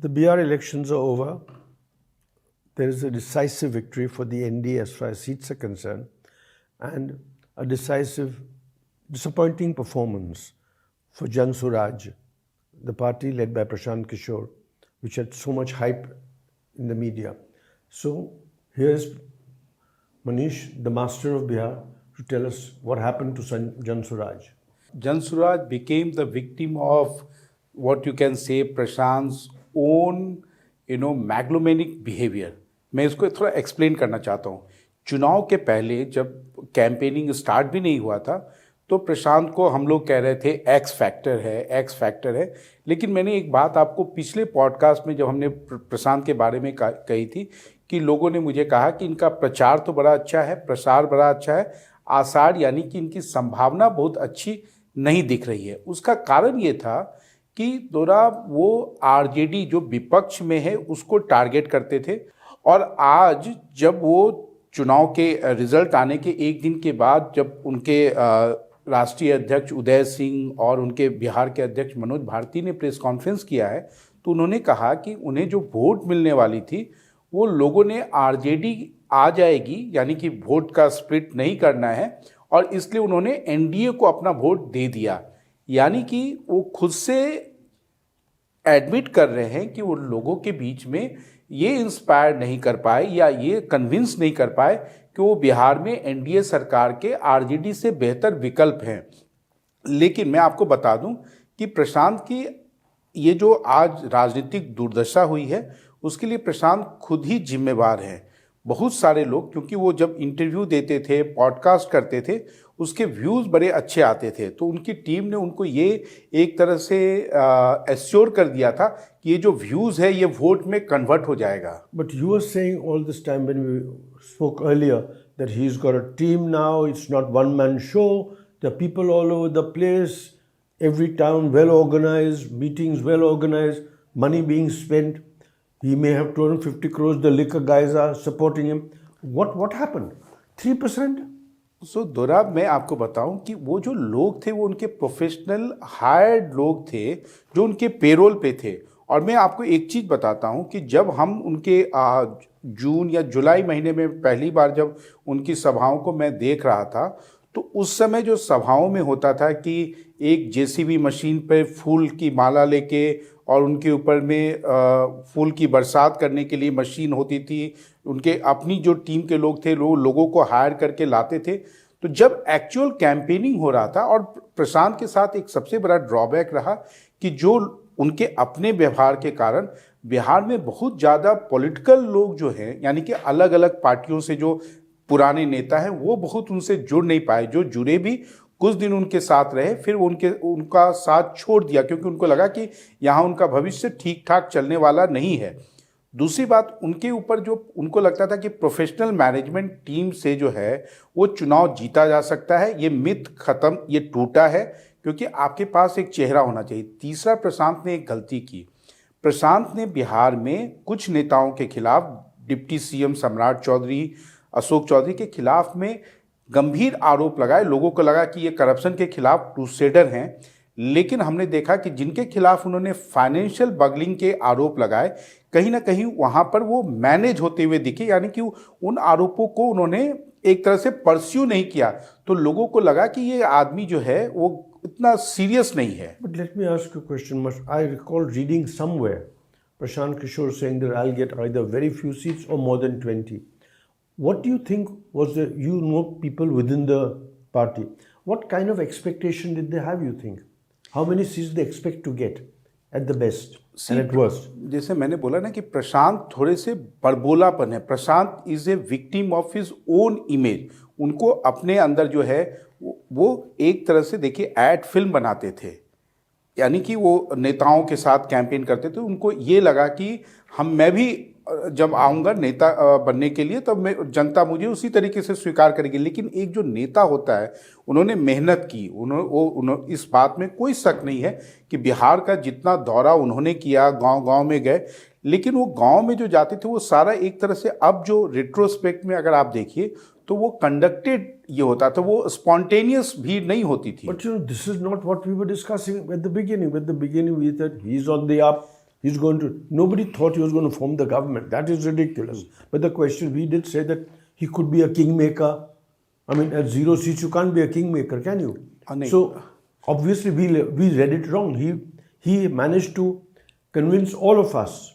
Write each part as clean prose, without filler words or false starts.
The BR elections are over. There is a decisive victory for the NDA as far as seats are concerned, and a decisive, disappointing performance for Jan Suraj, the party led by Prashant Kishore, which had so much hype in the media. So here's Manish, the master of Bihar, to tell us what happened to Jan Suraj. Jan Suraj became the victim of what you can say Prashant's own, megalomaniac behavior. मैं इसको थोड़ा explain करना चाहता हूँ। चुनाव के पहले जब कैंपेनिंग स्टार्ट भी नहीं हुआ था तो प्रशांत को हम लोग कह रहे थे एक्स फैक्टर है, लेकिन मैंने एक बात आपको पिछले पॉडकास्ट में जब हमने प्रशांत के बारे में कही थी कि लोगों ने मुझे कहा कि इनका प्रचार तो बड़ा अच्छा है, प्रसार बड़ा अच्छा है, आसार यानी कि इनकी संभावना बहुत अच्छी नहीं दिख रही है। उसका कारण ये था कि दोरा वो आरजेडी जो विपक्ष में है उसको टारगेट करते थे, और आज जब वो चुनाव के रिजल्ट आने के एक दिन के बाद जब उनके राष्ट्रीय अध्यक्ष उदय सिंह और उनके बिहार के अध्यक्ष मनोज भारती ने प्रेस कॉन्फ्रेंस किया है तो उन्होंने कहा कि उन्हें जो वोट मिलने वाली थी वो लोगों ने आरजेडी आ जाएगी, यानी कि वोट का स्प्लिट नहीं करना है, और इसलिए उन्होंने एनडीए को अपना वोट दे दिया। यानी कि वो खुद से एडमिट कर रहे हैं कि वो लोगों के बीच में ये इंस्पायर नहीं कर पाए या ये कन्विंस नहीं कर पाए कि वो बिहार में एनडीए सरकार के आरजेडी से बेहतर विकल्प हैं। लेकिन मैं आपको बता दूं कि प्रशांत की ये जो आज राजनीतिक दुर्दशा हुई है उसके लिए प्रशांत खुद ही जिम्मेवार हैं। बहुत सारे लोग, क्योंकि वो जब इंटरव्यू देते थे, पॉडकास्ट करते थे, उसके व्यूज़ बड़े अच्छे आते थे, तो उनकी टीम ने उनको ये एक तरह से एश्योर कर दिया था कि ये जो व्यूज़ है ये वोट में कन्वर्ट हो जाएगा। But you are saying all this time when we spoke earlier that he is got a team now, it's not one man show, there are people all over the place, every town well organized, meetings well organized, money being spent. He may have 250 crores, the liquor guys are supporting him. What happened? 3%? सो दोरा, मैं आपको बताऊं कि वो जो लोग थे वो उनके प्रोफेशनल हायर्ड लोग थे जो उनके पेरोल पे थे। और मैं आपको एक चीज़ बताता हूं कि जब हम उनके जून या जुलाई महीने में पहली बार जब उनकी सभाओं को मैं देख रहा था तो उस समय जो सभाओं में होता था कि एक जेसीबी मशीन पे फूल की माला लेके और उनके ऊपर में फूल की बरसात करने के लिए मशीन होती थी, उनके अपनी जो टीम के लोग थे वो लोगों को हायर करके लाते थे। तो जब एक्चुअल कैंपेनिंग हो रहा था, और प्रशांत के साथ एक सबसे बड़ा ड्रॉबैक रहा कि जो उनके अपने व्यवहार के कारण बिहार में बहुत ज़्यादा पॉलिटिकल लोग जो हैं, यानी कि अलग अलग पार्टियों से जो पुराने नेता हैं, वो बहुत उनसे जुड़ नहीं पाए। जो जुड़े भी कुछ दिन उनके साथ रहे, फिर उनका साथ छोड़ दिया क्योंकि उनको लगा कि यहाँ उनका भविष्य ठीक ठाक चलने वाला नहीं है। दूसरी बात, उनके ऊपर जो उनको लगता था कि प्रोफेशनल मैनेजमेंट टीम से जो है वो चुनाव जीता जा सकता है, ये मिथ खत्म, ये टूटा है, क्योंकि आपके पास एक चेहरा होना चाहिए। तीसरा, प्रशांत ने एक गलती की। प्रशांत ने बिहार में कुछ नेताओं के खिलाफ, डिप्टी सीएम सम्राट चौधरी, अशोक चौधरी के खिलाफ में गंभीर आरोप लगाए। लोगों को लगा कि ये करप्शन के खिलाफ क्रूसेडर हैं, लेकिन हमने देखा कि जिनके खिलाफ उन्होंने फाइनेंशियल बगलिंग के आरोप लगाए, कहीं ना कहीं वहाँ पर वो मैनेज होते हुए दिखे, यानी कि उन आरोपों को उन्होंने एक तरह से परस्यू नहीं किया। तो लोगों को लगा कि ये आदमी जो है वो इतना सीरियस नहीं है। But let me ask you question. I recall reading somewhere Prashant Kishor saying that I will get either very few seats or more than 20. What do you think was the, people within the party, what kind of expectation did they have, you think? How many seats they expect to get at the best and at worst? जैसे मैंने बोला ना कि प्रशांत थोड़े से बड़बोलापन है। Prashant is a victim of his own image. उनको अपने अंदर जो है वो एक तरह से, देखिए, एड फिल्म बनाते थे, यानी कि वो नेताओं के साथ कैंपेन करते थे। उनको ये लगा कि मैं भी जब आऊँगा नेता बनने के लिए तब जनता मुझे उसी तरीके से स्वीकार करेगी। लेकिन एक जो नेता होता है, उन्होंने मेहनत की, इस बात में कोई शक नहीं है कि बिहार का जितना दौरा उन्होंने किया, गांव-गांव में गए, लेकिन वो गांव में जो जाते थे वो सारा एक तरह से, अब जो रेट्रोस्पेक्ट में अगर आप देखिए तो वो कंडक्टेड ये होता था, वो स्पॉन्टेनियस भीड़ नहीं होती थी। But this is not what we were discussing at the beginning. We thought he is on the up, He's going to. Nobody thought he was going to form the government. That is ridiculous. But the question, we did say that he could be a kingmaker. I mean, at 0 seats, you can't be a kingmaker, can you? So obviously, we read it wrong. He managed to convince all of us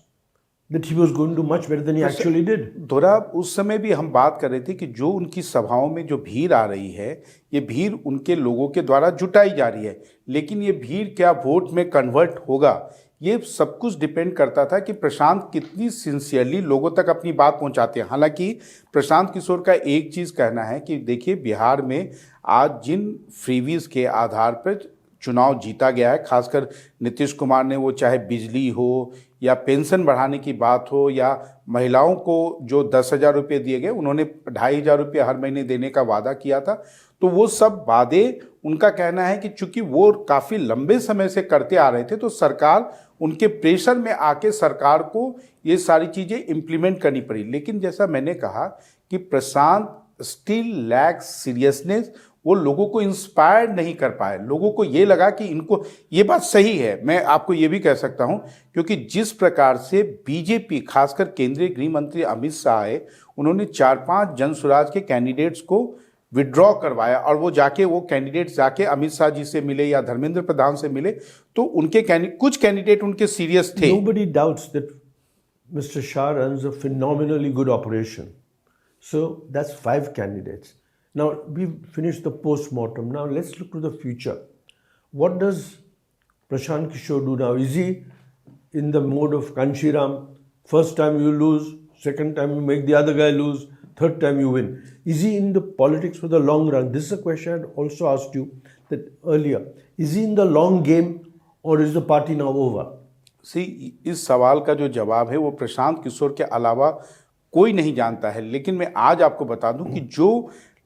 that he was going to do much better than he actually did. दोरा, उस समय भी हम बात कर रहे थे कि जो उनकी सभाओं में जो भीड़ आ रही है, ये भीड़ उनके लोगों के द्वारा जुटाई जा रही है, लेकिन ये भीड़ क्या वोट में कन्वर्ट होगा, ये सब कुछ डिपेंड करता था कि प्रशांत कितनी सिंसियरली लोगों तक अपनी बात पहुंचाते हैं। हालांकि प्रशांत किशोर का एक चीज़ कहना है कि देखिए, बिहार में आज जिन फ्रीवीज के आधार पर चुनाव जीता गया है, खासकर नीतीश कुमार ने, वो चाहे बिजली हो या पेंशन बढ़ाने की बात हो या महिलाओं को जो 10,000 रुपये दिए गए, उन्होंने 2,500 रुपये हर महीने देने का वादा किया था, तो वो सब वादे, उनका कहना है कि चूंकि वो काफ़ी लंबे समय से करते आ रहे थे, तो सरकार उनके प्रेशर में आके सरकार को ये सारी चीज़ें इम्प्लीमेंट करनी पड़ी। लेकिन जैसा मैंने कहा कि प्रशांत स्टिल लैक्स सीरियसनेस, वो लोगों को इंस्पायर नहीं कर पाए। लोगों को ये लगा कि इनको, ये बात सही है, मैं आपको ये भी कह सकता हूँ, क्योंकि जिस प्रकार से बीजेपी, खासकर केंद्रीय गृह मंत्री अमित शाह आए, उन्होंने 4-5 जनसुराज के कैंडिडेट्स को विड्रॉ करवाया और वो कैंडिडेट्स जाके अमित शाह जी से मिले या धर्मेंद्र प्रधान से मिले, तो उनके कुछ कैंडिडेट उनके सीरियस थे। Nobody doubts that Mr. Shah runs a phenomenally good operation. So that's 5 candidates. Now we've finished the post-mortem. Now let's look to the future. What does Prashant Kishore do now? Is he in the mode of Kanshiram? First time you lose, second time you make the other guy lose, third time you win. Is he in the politics for the long run? This is a question I had also asked you that earlier. Is he in the long game or is the party now over? इस सवाल का जो जवाब है वो प्रशांत किशोर के अलावा कोई नहीं जानता है। लेकिन मैं आज आपको बता दूं कि जो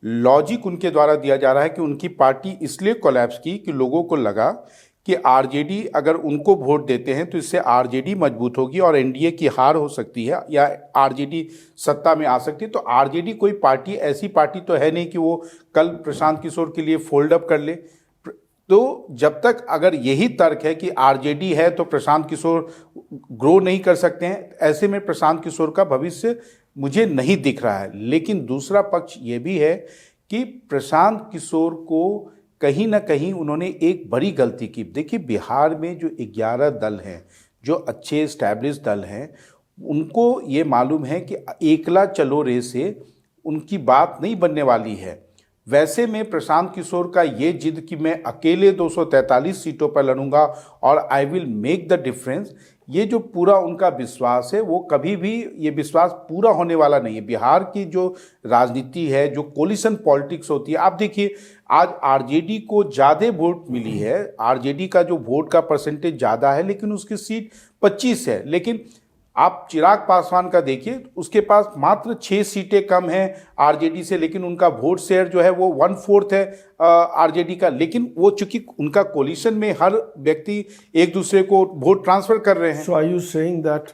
लॉजिक उनके द्वारा दिया जा रहा है कि उनकी पार्टी इसलिए कोलैप्स की कि लोगों को लगा कि आरजेडी अगर उनको वोट देते हैं तो इससे आरजेडी मजबूत होगी और एनडीए की हार हो सकती है या आरजेडी सत्ता में आ सकती है। तो आरजेडी कोई पार्टी, ऐसी पार्टी तो है नहीं कि वो कल प्रशांत किशोर के लिए फोल्ड अप कर ले। तो जब तक अगर यही तर्क है कि आरजेडी है तो प्रशांत किशोर ग्रो नहीं कर सकते हैं, ऐसे में प्रशांत किशोर का भविष्य मुझे नहीं दिख रहा है। लेकिन दूसरा पक्ष ये भी है कि प्रशांत किशोर को कहीं ना कहीं उन्होंने एक बड़ी गलती की। देखिए, बिहार में जो 11 दल हैं, जो अच्छे एस्टैब्लिश दल हैं, उनको ये मालूम है कि एकला चलो रे से उनकी बात नहीं बनने वाली है। वैसे में प्रशांत किशोर का ये जिद कि मैं अकेले 243 सीटों पर लड़ूंगा और I will make the difference, ये जो पूरा उनका विश्वास है, वो कभी भी ये विश्वास पूरा होने वाला नहीं है। बिहार की जो राजनीति है, जो कोलिशन पॉलिटिक्स होती है, आप देखिए आज आरजेडी को ज़्यादा वोट मिली है, आरजेडी का जो वोट का परसेंटेज ज़्यादा है, लेकिन उसकी सीट 25 है। लेकिन आप चिराग पासवान का देखिए, उसके पास मात्र 6 सीटें कम हैं आरजेडी से, लेकिन उनका वोट शेयर जो है वो 1/4 है आरजेडी का। लेकिन वो चूंकि उनका कोलिशन में हर व्यक्ति एक दूसरे को वोट ट्रांसफर कर रहे हैं। So are you saying that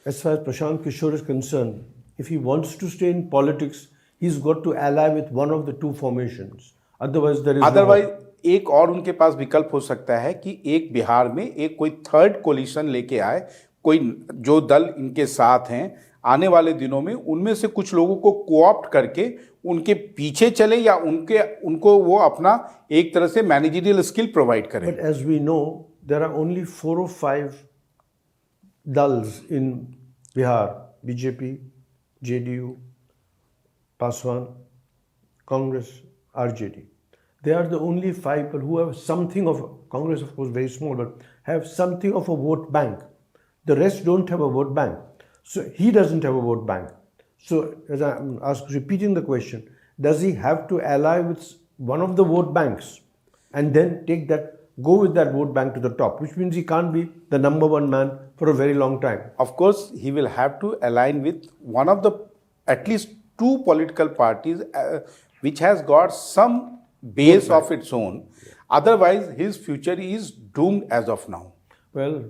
as far as Prashant Kishore is concerned, if he wants to stay in politics, he's got to ally with one of the two formations. Otherwise there is otherwise एक और उनके पास विकल्प हो सकता है कि एक बिहार में एक कोई थर्ड कोलिशन लेके आए, कोई जो दल इनके साथ हैं आने वाले दिनों में उनमें से कुछ लोगों को कोऑप्ट करके उनके पीछे चले या उनको वो अपना एक तरह से मैनेजरियल स्किल प्रोवाइड करें। But as we know, there are only 4 or 5 dals in Bihar: BJP, JDU, Paswan, Congress, RJD. They are the only 5 people who have something of, Congress of course very small, but have something of a vote bank. The rest don't have a vote bank. So he doesn't have a vote bank. So as I'm repeating the question, does he have to ally with one of the vote banks and then go with that vote bank to the top, which means he can't be the number one man for a very long time? Of course, he will have to align with one of the, at least 2 political parties which has got some base of its own. Otherwise, his future is doomed as of now. Well,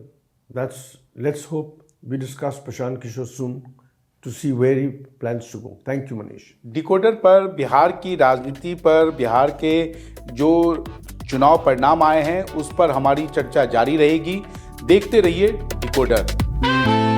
let's hope we discuss Prashant Kishore soon to see where he plans to go. Thank you, Manish. Decoder पर बिहार की राजनीति पर, बिहार के जो चुनाव परिणाम आए हैं उस पर हमारी चर्चा जारी रहेगी। देखते रहिए। डिकोडर।